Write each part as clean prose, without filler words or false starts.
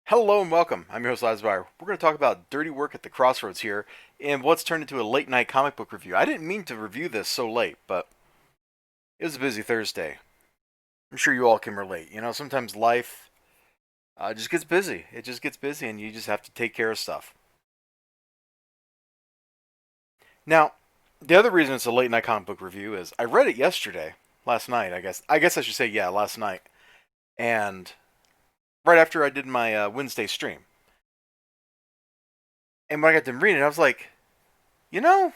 Hello and welcome. I'm your host, Elizibar. We're going to talk about dirty work at the Crossroads here and what's turned into a late night comic book review. I didn't mean to review this so late, but it was a busy Thursday. I'm sure you all can relate. You know, sometimes life just gets busy. It just gets busy and you just have to take care of stuff. Now, the other reason it's a late night comic book review is I read it yesterday, last night, I guess. I guess I should say, yeah, last night. And right after I did my Wednesday stream. And when I got done reading it, I was like, you know,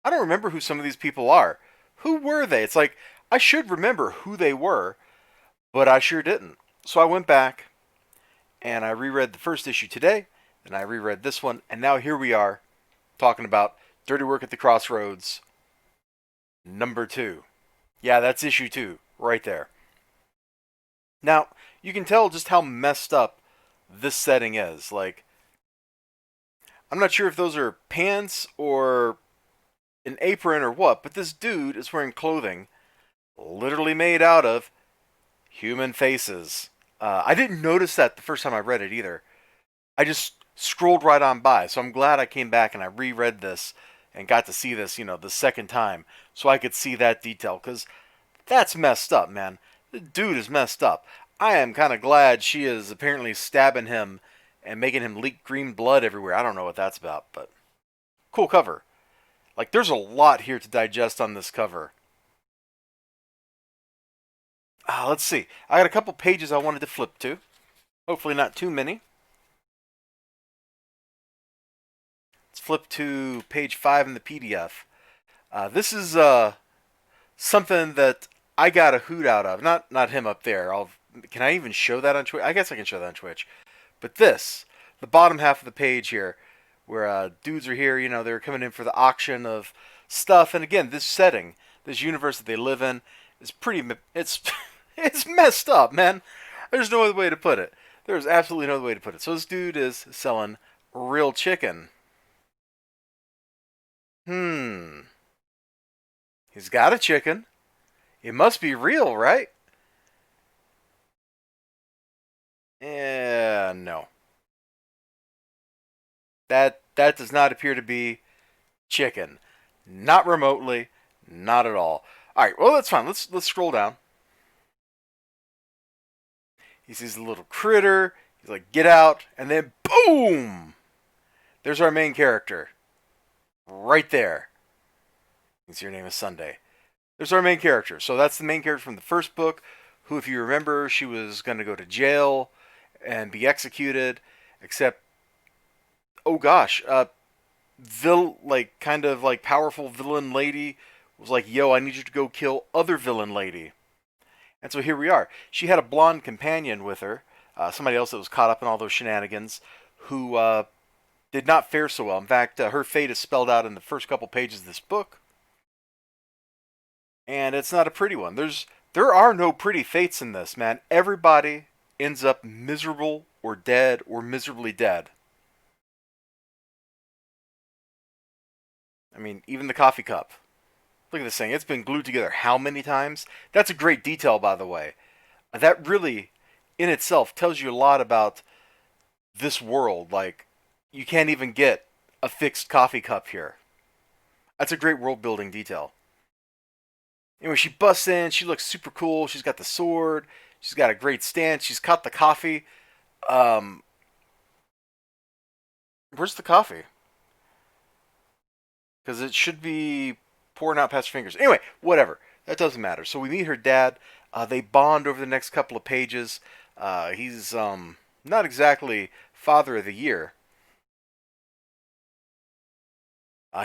I don't remember who some of these people are. Who were they? It's like I should remember who they were, but I sure didn't. So I went back and I reread the first issue today, and I reread this one, and now here we are talking about Dirty Work at the Crossroads number 2. Yeah, that's issue 2 right there. Now, you can tell just how messed up this setting is. Like, I'm not sure if those are pants or an apron or what, but this dude is wearing clothing literally made out of human faces. I didn't notice that the first time I read it either. I just scrolled right on by. So I'm glad I came back and I reread this and got to see this, the second time so I could see that detail because that's messed up, man. The dude is messed up. I am kind of glad she is apparently stabbing him and making him leak green blood everywhere. I don't know what that's about, but cool cover. Like, there's a lot here to digest on this cover. Let's see. I got a couple pages I wanted to flip to. Hopefully not too many. Let's flip to page 5 in the PDF. This is something that I got a hoot out of. Not him up there. Can I even show that on Twitch? I guess I can show that on Twitch. But this, the bottom half of the page here, where dudes are here, they're coming in for the auction of stuff. And again, this setting, this universe that they live in, is it's it's messed up, man. There's no other way to put it. There's absolutely no other way to put it. So this dude is selling real chicken. Hmm. He's got a chicken. It must be real, right? No. That does not appear to be chicken. Not remotely. Not at all. All right. Well, that's fine. Let's scroll down. He sees a little critter. He's like, "Get out!" And then boom! There's our main character. Right there. You can see her name is Sunday. There's our main character. So that's the main character from the first book, who, if you remember, she was going to go to jail and be executed, except, oh gosh, kind of like powerful villain lady was like, yo, I need you to go kill other villain lady. And so here we are. She had a blonde companion with her, somebody else that was caught up in all those shenanigans, who did not fare so well. In fact, her fate is spelled out in the first couple pages of this book, and it's not a pretty one. There are no pretty fates in this, man. Everybody ends up miserable or dead or miserably dead. I mean, even the coffee cup. Look at this thing. It's been glued together how many times? That's a great detail, by the way. That really, in itself, tells you a lot about this world. Like, you can't even get a fixed coffee cup here. That's a great world building detail. Anyway, she busts in. She looks super cool. She's got the sword. She's got a great stance. She's caught the coffee. Um, where's the coffee? Because it should be pouring out past her fingers. Anyway, whatever. That doesn't matter. So we meet her dad. They bond over the next couple of pages. He's not exactly father of the year.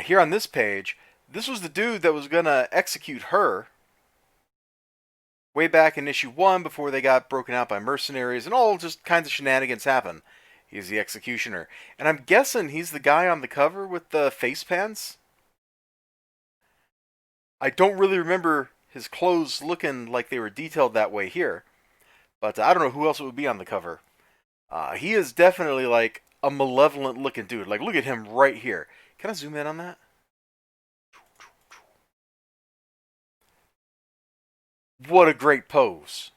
Here on this page, this was the dude that was going to execute her way back in issue 1 before they got broken out by mercenaries and all just kinds of shenanigans happen. He's the executioner. And I'm guessing he's the guy on the cover with the face pants. I don't really remember his clothes looking like they were detailed that way here, but I don't know who else it would be on the cover. He is definitely like a malevolent looking dude. Like, look at him right here. Can I zoom in on that? What a great pose.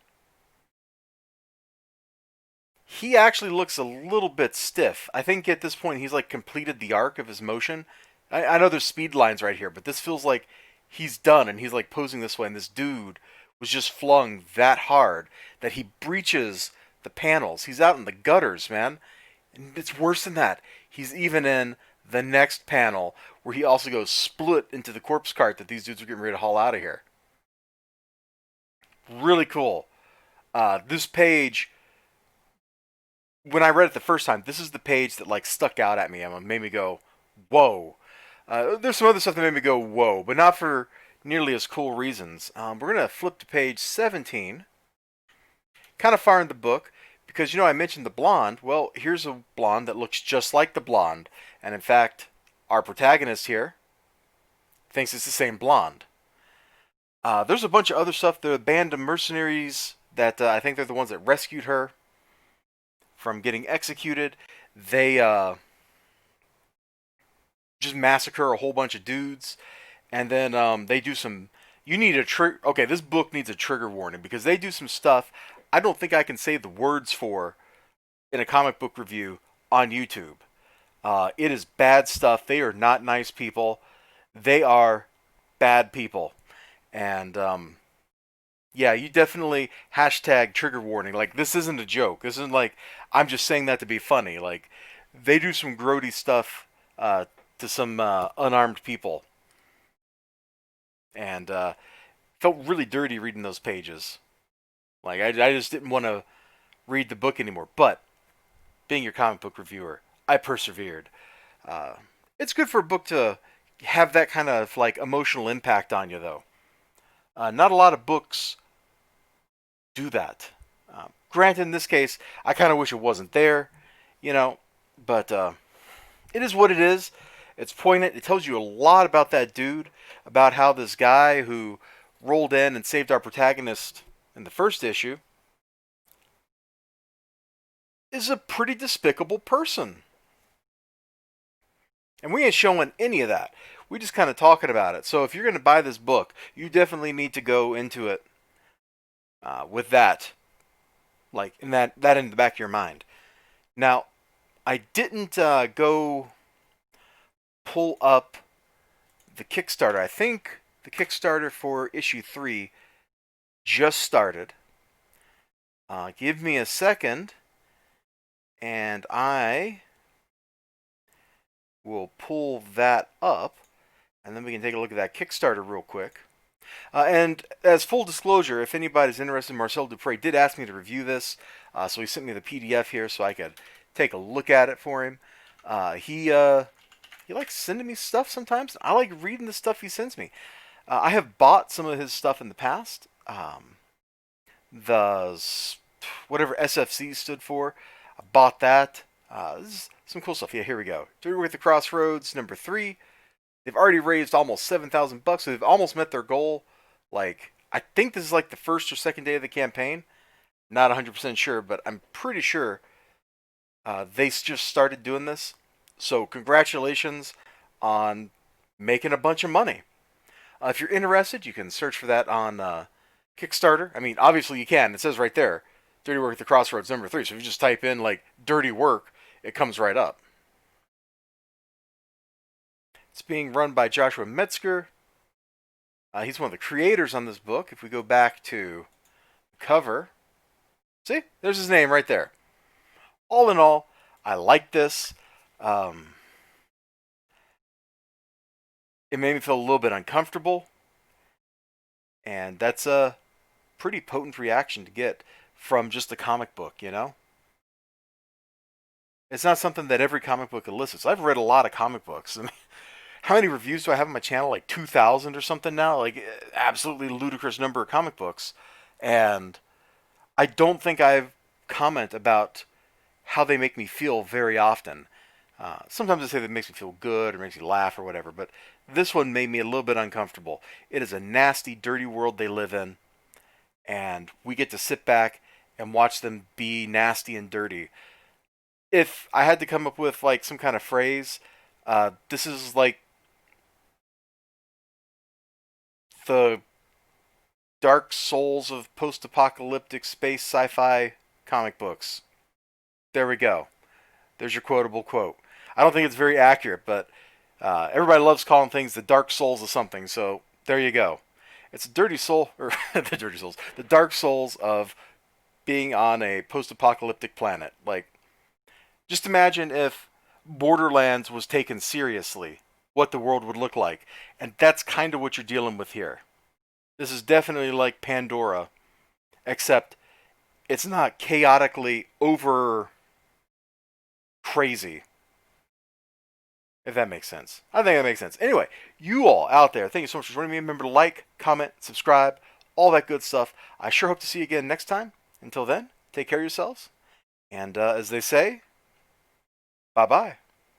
he actually looks a little bit stiff. I think at this point he's like completed the arc of his motion. I know there's speed lines right here, but this feels like he's done and he's like posing this way, and this dude was just flung that hard that he breaches the panels. He's out in the gutters, man. And it's worse than that. He's even in the next panel where he also goes split into the corpse cart that these dudes are getting ready to haul out of here. Really cool. This page, when I read it the first time, this is the page that like stuck out at me and made me go, whoa. There's some other stuff that made me go, whoa, but not for nearly as cool reasons. We're going to flip to page 17, kind of far in the book, because, I mentioned the blonde. Well, here's a blonde that looks just like the blonde. And in fact, our protagonist here thinks it's the same blonde. There's a bunch of other stuff. The band of mercenaries that I think they're the ones that rescued her from getting executed. They just massacre a whole bunch of dudes. And then they do some... You need a trigger... Okay, this book needs a trigger warning because they do some stuff I don't think I can say the words for in a comic book review on YouTube. It is bad stuff. They are not nice people. They are bad people. And, yeah, you definitely hashtag trigger warning. Like, this isn't a joke. This isn't like, I'm just saying that to be funny. Like, they do some grody stuff to some unarmed people. And felt really dirty reading those pages. Like, I just didn't want to read the book anymore. But, being your comic book reviewer, I persevered. It's good for a book to have that kind of, like, emotional impact on you, though. Not a lot of books do that. Granted, in this case, I kind of wish it wasn't there, but it is what it is. It's poignant. It tells you a lot about that dude, about how this guy who rolled in and saved our protagonist in the first issue is a pretty despicable person. And we ain't showing any of that. We just kind of talking about it. So if you're going to buy this book, you definitely need to go into it with that, like in that in the back of your mind. Now, I didn't go pull up the Kickstarter. I think the Kickstarter for issue 3 just started. Give me a second, and I will pull that up, and then we can take a look at that Kickstarter real quick. And as full disclosure, if anybody's interested, Marcel Dupre did ask me to review this, so he sent me the PDF here so I could take a look at it for him. He likes sending me stuff sometimes. I like reading the stuff he sends me. I have bought some of his stuff in the past. Whatever SFC stood for, I bought that. This is some cool stuff. Yeah, here we go. Dirty Work at the Crossroads, number 3. They've already raised almost $7,000, so they've almost met their goal. Like, I think this is like the first or second day of the campaign. Not 100% sure, but I'm pretty sure they just started doing this. So congratulations on making a bunch of money. If you're interested, you can search for that on Kickstarter. I mean, obviously you can. It says right there, Dirty Work at the Crossroads, number 3. So if you just type in, like, dirty work, it comes right up. It's being run by Joshua Metzger. He's one of the creators on this book. If we go back to the cover, see, there's his name right there. All in all, I like this. It made me feel a little bit uncomfortable, and that's a pretty potent reaction to get from just a comic book, It's not something that every comic book elicits. I've read a lot of comic books. I mean, how many reviews do I have on my channel? Like 2,000 or something now? Like, absolutely ludicrous number of comic books. And I don't think I've comment about how they make me feel very often. Sometimes I say that it makes me feel good or makes me laugh or whatever, but this one made me a little bit uncomfortable. It is a nasty, dirty world they live in, and we get to sit back and watch them be nasty and dirty. If I had to come up with like some kind of phrase, this is like the Dark Souls of post-apocalyptic space sci-fi comic books. There we go. There's your quotable quote. I don't think it's very accurate, but everybody loves calling things the dark souls of something. So there you go. It's a dirty soul, or the dirty souls, the dark souls of being on a post-apocalyptic planet. Like, just imagine if Borderlands was taken seriously, what the world would look like. And that's kind of what you're dealing with here. This is definitely like Pandora, except it's not chaotically over crazy. If that makes sense. I think that makes sense. Anyway, you all out there, thank you so much for joining me. Remember to like, comment, subscribe, all that good stuff. I sure hope to see you again next time. Until then, take care of yourselves. And as they say, bye bye.